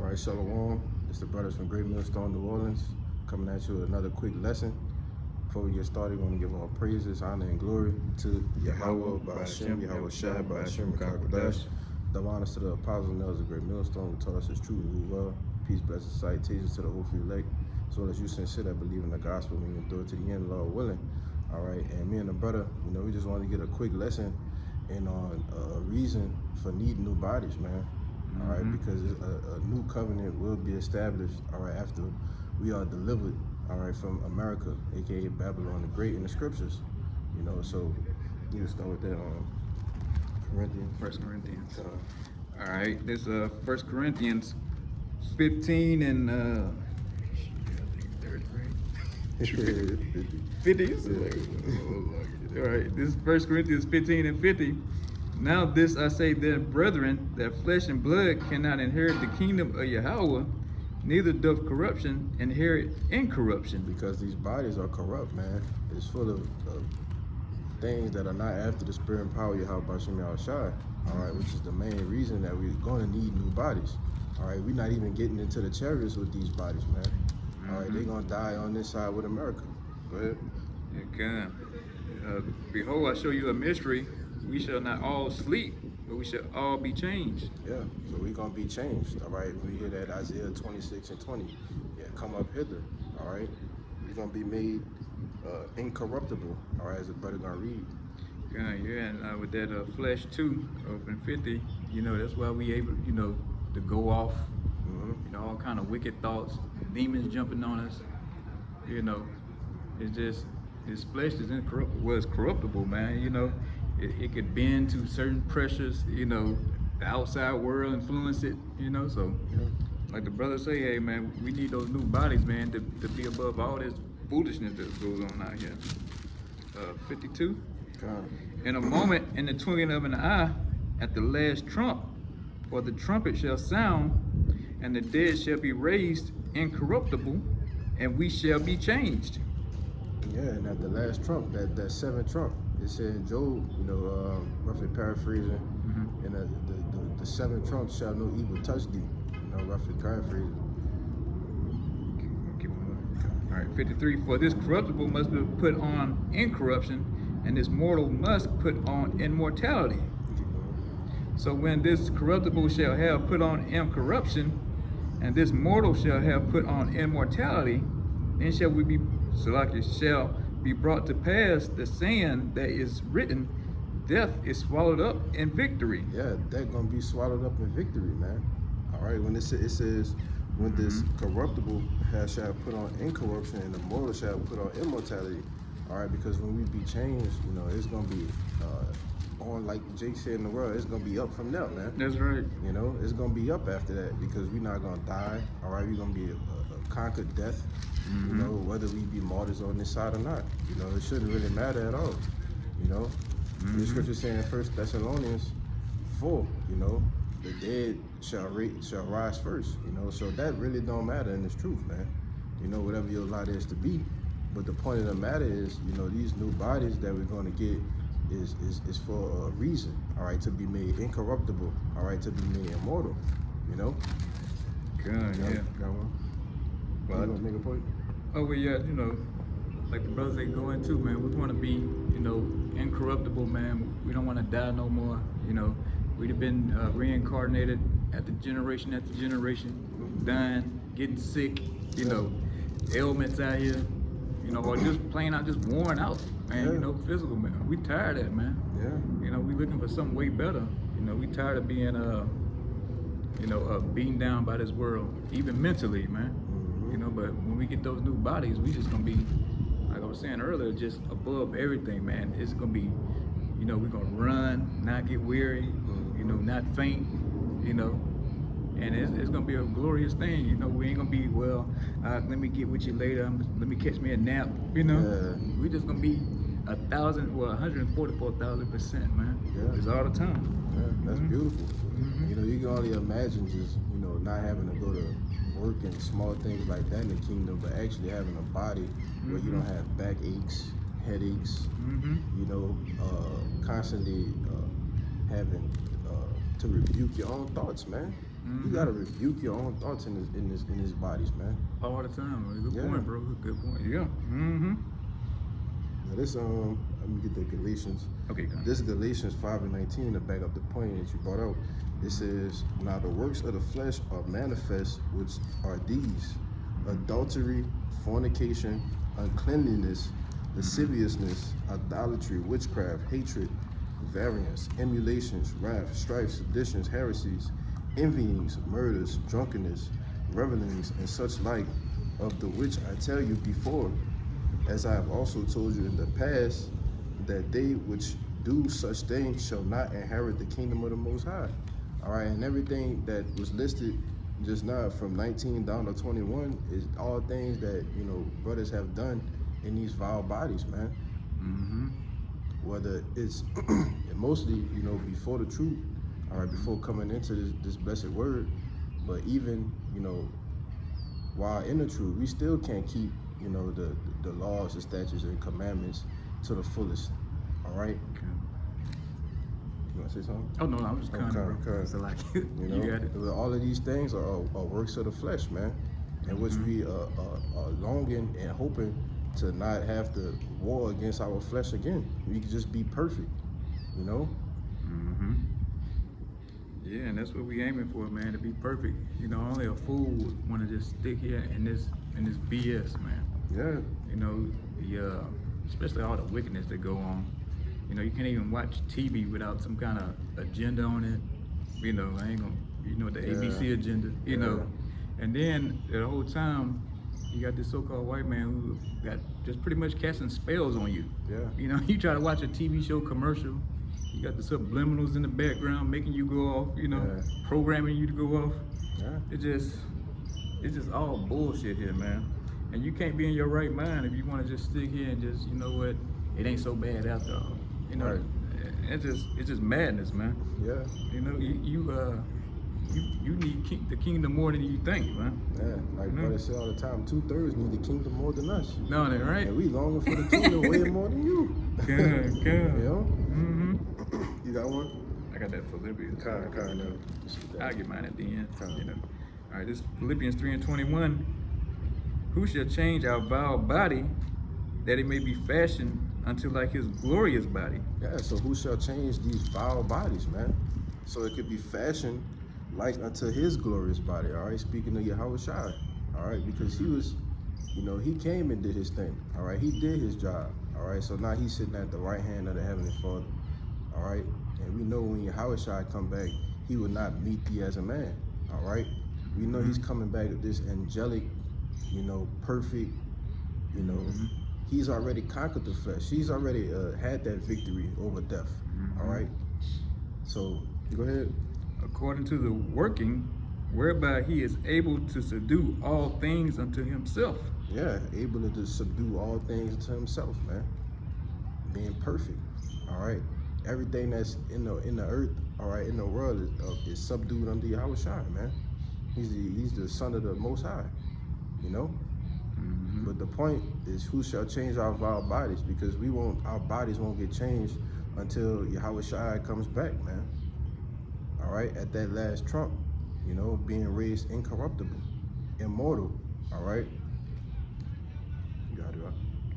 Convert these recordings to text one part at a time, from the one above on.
right, Shalom. It's the brothers from Great Millstone, New Orleans, coming at you with another quick lesson. Before we get started, we want to give all praises, honor, and glory to Yahweh, Ba'ashem, Yahweh Shai, Ba'ashem, Kakadash. The honors to the apostles and elders of Great Millstone who taught us his truth and rule well. Peace, blessings, salutations to the hopeful elect, as well as you sincere that believe in the gospel and you endure to the end, Lord willing. All right, and me and the brother, we just wanted to get a quick lesson and on a reason for needing new bodies, man. All right, because a new covenant will be established, all right, after we are delivered, all right, from America, aka Babylon the Great, in the scriptures, so you start with that on Corinthians. 1 Corinthians. All right, this 1 Corinthians 15 and third grade. 50. All right, this is 1 Corinthians 15 and 50. Now this I say then, brethren, that flesh and blood cannot inherit the kingdom of Yahweh, neither doth corruption inherit incorruption. Because these bodies are corrupt, man. It's full of things that are not after the spirit and power of Yahweh Ba'ashem Yahweh Shai, all right, which is the main reason that we're going to need new bodies. All right, we're not even getting into the chariots with these bodies, man. All right, they're going to die on this side with America. Go ahead. Okay. Behold, I show you a mystery. We shall not all sleep, but we shall all be changed. Yeah, so we're going to be changed, all right? We hear that Isaiah 26 and 20. Yeah, come up hither, all right? We're going to be made incorruptible, all right, as the brother going to read. Yeah, and with that flesh too, open 50, that's why we able, to go off, all kind of wicked thoughts, demons jumping on us, it's just, this flesh is incorruptible, well, it's corruptible, man, it could bend to certain pressures, the outside world influence it, so like the brothers say, hey man, we need those new bodies, man, to be above all this foolishness that goes on out here. 52. In a moment, in the twinkling of an eye, at the last trump, for the trumpet shall sound, and the dead shall be raised incorruptible, and we shall be changed. Yeah, and at the last trump, that seventh trump, it said in Job, roughly paraphrasing, and the seventh trump shall no evil touch thee, roughly paraphrasing. All right, 53. For this corruptible must be put on incorruption, and this mortal must put on immortality. So when this corruptible shall have put on incorruption, and this mortal shall have put on immortality, then shall we be, shall be brought to pass the saying that is written, death is swallowed up in victory. Yeah, that's gonna be swallowed up in victory, man. All right, when it says, when this corruptible shall put on incorruption and the mortal shall put on immortality, all right, because when we be changed, it's gonna be on, like Jake said in the world, it's gonna be up from there, man. That's right. It's gonna be up after that, because we're not gonna die, all right? We're gonna be a conquered death, whether we be martyrs on this side or not. It shouldn't really matter at all, The scripture saying in 1 Thessalonians 4, the dead shall rise first, so that really don't matter in this truth, man. Whatever your lot is to be. But the point of the matter is, these new bodies that we're going to get is for a reason, all right, to be made incorruptible, all right, to be made immortal, God, yeah. Got one? Well, you want to make a point? Oh, well, yeah, like the brothers they go into, man, we want to be, incorruptible, man. We don't want to die no more, We'd have been reincarnated after generation, dying, getting sick, ailments out here, or just plain out, just worn out, man, physical, man. We tired of that, man. Yeah. We looking for something way better. We tired of being, beaten down by this world, even mentally, man. But when we get those new bodies, we just gonna be, like I was saying earlier, just above everything, man. It's gonna be, we're gonna run, not get weary, not faint, and it's gonna be a glorious thing. We ain't gonna be, well, let me get with you later, let me catch me a nap, Yeah. We just gonna be 144,000%, man. Yeah. It's all the time. Yeah, that's beautiful. You can only imagine just, not having to go to work and small things like that in the kingdom, but actually having a body where you don't have back aches, headaches, constantly having to rebuke your own thoughts, man. You gotta rebuke your own thoughts in his bodies, man. All the time. Good Yeah. point, bro. Good point. Yeah. Mm-hmm. Now this let me get the Galatians. Okay, go. This Galatians 5:19 to back up the point that you brought out. It says, "Now the works of the flesh are manifest, which are these: adultery, fornication, uncleanliness, lasciviousness, idolatry, witchcraft, hatred, variance, emulations, wrath, strife, seditions, heresies, envyings, murders, drunkenness, revelings, and such like, of the which I tell you before, as I have also told you in the past, that they which do such things shall not inherit the kingdom of the Most High." All right, and everything that was listed just now from 19 down to 21 is all things that, brothers have done in these vile bodies, man. Mm-hmm. Whether it's mostly, before the truth, all right, before coming into this blessed word, but even, while in the truth, we still can't keep, the laws, the statutes, and commandments to the fullest. All right. Okay. You want to say something? Oh no, I'm just kind of Okay. So like, You got it. all of these things are works of the flesh, man, in which we are longing and hoping to not have to war against our flesh again. We can just be perfect, Mm-hmm. Yeah, and that's what we aiming for, man, to be perfect. Only a fool would want to just stick here in this BS, man. Yeah. Especially all the wickedness that go on. You can't even watch TV without some kind of agenda on it. I ain't gonna, the ABC agenda, And then the whole time, you got this so-called white man who got just pretty much casting spells on you. Yeah. You try to watch a TV show commercial, you got the subliminals in the background making you go off, programming you to go off. Yeah. It's just all bullshit here, man. And you can't be in your right mind if you want to just stick here and just, what, it ain't so bad after all. Right. It's just madness, man. Yeah. You need the kingdom more than you think, man. Yeah. Like brothers say all the time, 2/3 need the kingdom more than us. No, that right? And we longing for the kingdom way more than you. Good. Mm-hmm. You got one? I got that Philippians. Kind of. I'll get mine at the end. Kinda. All right, this Philippians 3:21. Who shall change our vile body, that it may be fashioned unto like his glorious body? Yeah, so who shall change these vile bodies, man? So it could be fashioned like unto his glorious body, all right? Speaking of Yahweh Shai, all right? Because he was, he came and did his thing, all right? He did his job, all right? So now he's sitting at the right hand of the Heavenly Father, all right? And we know when Yahweh Shai come back, he will not meet thee as a man, all right? We know he's coming back with this angelic, perfect, he's already conquered the flesh. He's already had that victory over death, all right? So, go ahead. According to the working whereby he is able to subdue all things unto himself. Yeah, able to subdue all things to himself, man. Being perfect, all right? Everything that's in the earth, all right, in the world is subdued under Yahweh Shai, man. He's the son of the Most High, But the point is, who shall change our vile bodies? Because our bodies won't get changed until Yahweh Shai comes back, man. All right, at that last trump, being raised incorruptible, immortal. All right. You got it.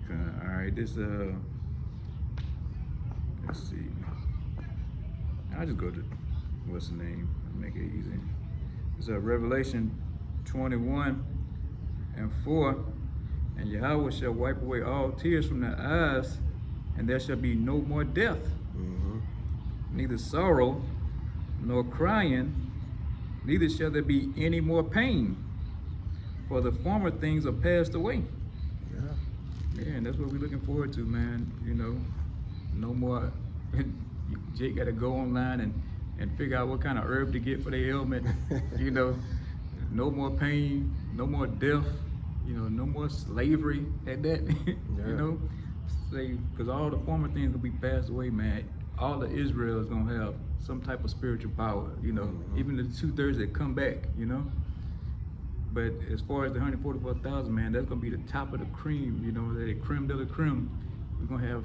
Okay, all right, this let's see. I'll just go to what's the name? Make it easy. It's Revelation 21:4. And Yahweh shall wipe away all tears from their eyes, and there shall be no more death, neither sorrow, nor crying, neither shall there be any more pain, for the former things are passed away. Yeah. Yeah, and that's what we're looking forward to, man. No more. Jake got to go online and figure out what kind of herb to get for their ailment. No more pain, no more death. No more slavery at that. Because all the former things will be passed away, man. All of Israel is gonna have some type of spiritual power. Even the 2/3 that come back. But as far as the 144,000, man, that's gonna be the top of the cream. The creme de la creme. We're gonna have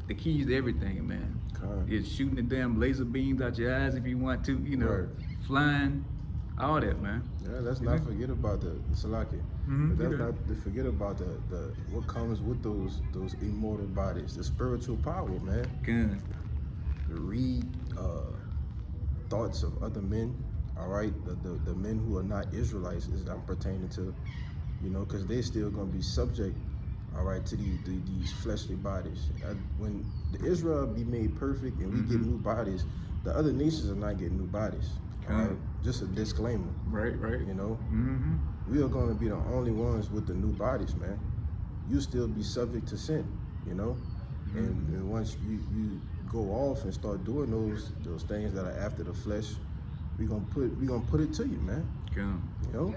the keys to everything, man. It's shooting the damn laser beams out your eyes if you want to. Right. Flying. all that, man. Yeah, let's not forget about the Salaki. Mhm, Let's okay. not forget about the what comes with those immortal bodies, the spiritual power, man. Good. To read thoughts of other men. All right, the men who are not Israelites is I'm pertaining to, you know, because they still gonna be subject, all right, to these fleshly bodies. When the Israel be made perfect and we get new bodies, the other nations are not getting new bodies. All right, just a disclaimer. Right, right. You know, Mm-hmm. we are gonna be the only ones with the new bodies, man. You still be subject to sin, you know, and once you go off and start doing those things that are after the flesh, we gonna put it to you, man. Come. You know.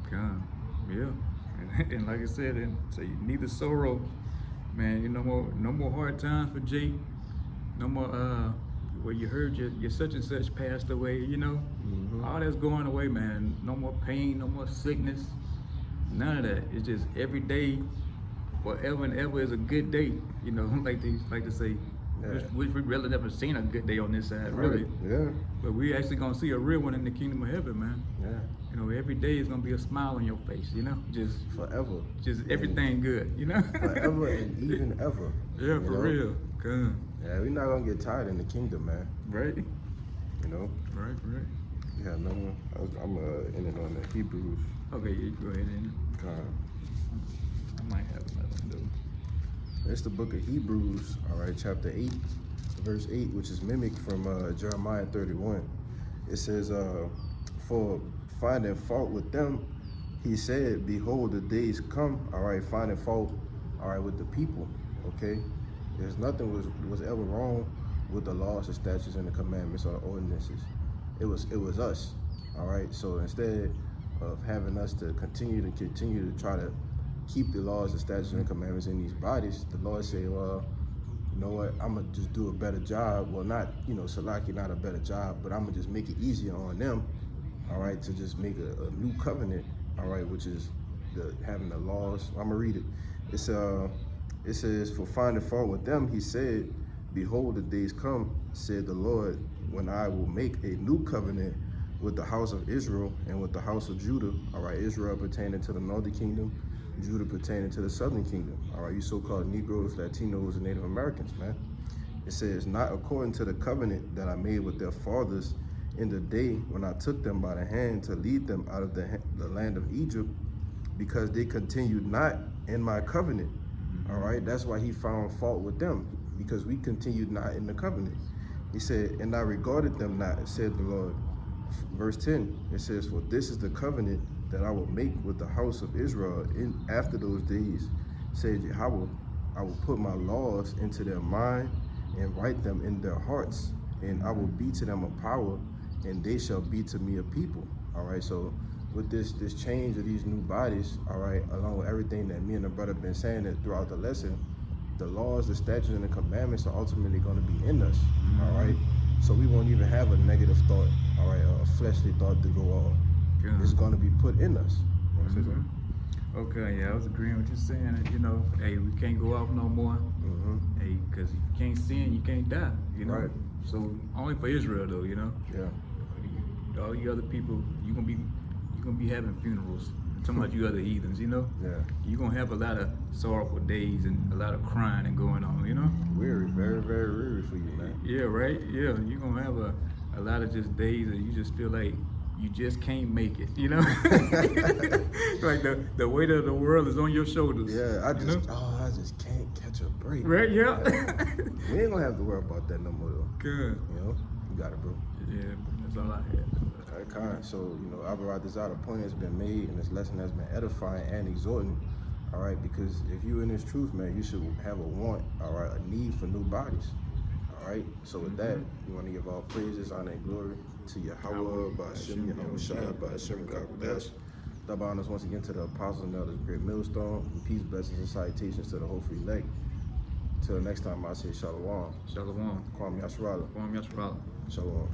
Come. Yeah. And like I said, and so you neither sorrow, man. You no more hard times for Jake. No more where you heard your such and such passed away. You know, all that's going away, man. No more pain, no more sickness, none of that. It's just every day, forever and ever is a good day. You know, like they like to say. Yeah. Which we really never seen a good day on this side, really. Yeah. But we actually gonna see a real one in the kingdom of heaven, man. Yeah. You know, every day is gonna be a smile on your face, you know? Just Forever. everything good, you know? Forever and even ever. Yeah, you for know? real. Come. Yeah, we're not gonna get tired in the kingdom, man. Right? You know. Right. Yeah, no more. I'm in it on the Hebrews. Okay, you go ahead and I might have another one though. It's the book of Hebrews, all right, chapter 8, verse 8, which is mimicked from Jeremiah 31. It says, for finding fault with them, he said, behold, the days come, all right, finding fault, all right, with the people, okay? There's nothing was ever wrong with the laws, the statutes, and the commandments or the ordinances. It was us, all right? So instead of having us to continue to try to keep the laws, the statutes, and commandments in these bodies, the Lord say, well, you know what, I'm gonna just do a better job. Well, not, you know, Salaki, not a better job, but I'm gonna just make it easier on them, all right, to just make a new covenant, all right, which is having the laws. I'm gonna read it. It says, for finding fault with them, he said, behold, the days come, said the Lord, when I will make a new covenant with the house of Israel and with the house of Judah, all right, Israel pertaining to the northern kingdom, Judah pertaining to the southern kingdom, all right, you so-called Negroes, Latinos, and Native Americans, man. It says, not according to the covenant that I made with their fathers in the day when I took them by the hand to lead them out of the land of Egypt, because they continued not in my covenant, all right? That's why he found fault with them, because we continued not in the covenant. He said, and I regarded them not, said the Lord. Verse 10, it says, for this is the covenant that I will make with the house of Israel after those days, said Yahweh. I will put my laws into their mind and write them in their hearts, and I will be to them a power, and they shall be to me a people. All right, so with this change of these new bodies, all right, along with everything that me and the brother been saying that throughout the lesson, the laws, the statutes, and the commandments are ultimately going to be in us, all right? So we won't even have a negative thought, all right, or a fleshly thought to go off. It's going to be put in us. You want to say something? Okay, yeah, I was agreeing with you saying that, you know, hey, we can't go off no more. Hey, because you can't sin, you can't die, you know? Right. So only for Israel though, you know? Yeah. All you other people, you're gonna be having funerals. I'm talking about you other heathens, you know? Yeah. You're gonna have a lot of sorrowful days and a lot of crying and going on, you know? Weary, very, very weary for you, man. Yeah, right? Yeah, you're gonna have a lot of just days that you just feel like you just can't make it, you know? Like the weight of the world is on your shoulders. Yeah, I you know? just can't catch a break. Right, yeah. We ain't gonna have to worry about that no more though. Good. You know? You got it, bro. Yeah, that's all I had. All right, kind. So, you know, Alvarado Desire, a point has been made and this lesson has been edifying and exhorting. All right, because if you're in this truth, man, you should have a want, all right, a need for new bodies. All right. So with that, we want to give all praises, honor, and glory to Yahweh, Ba'ashem, Yahweh Shai, Ba'ashem, Kakodash. Double honors once again to the apostles and elders, great millstone, and peace, blessings, and salutations to the hopeful elect. Till next time, I say Shalom. Shalom. Kwame Yasharala. Kwame Yasharala. Shalom.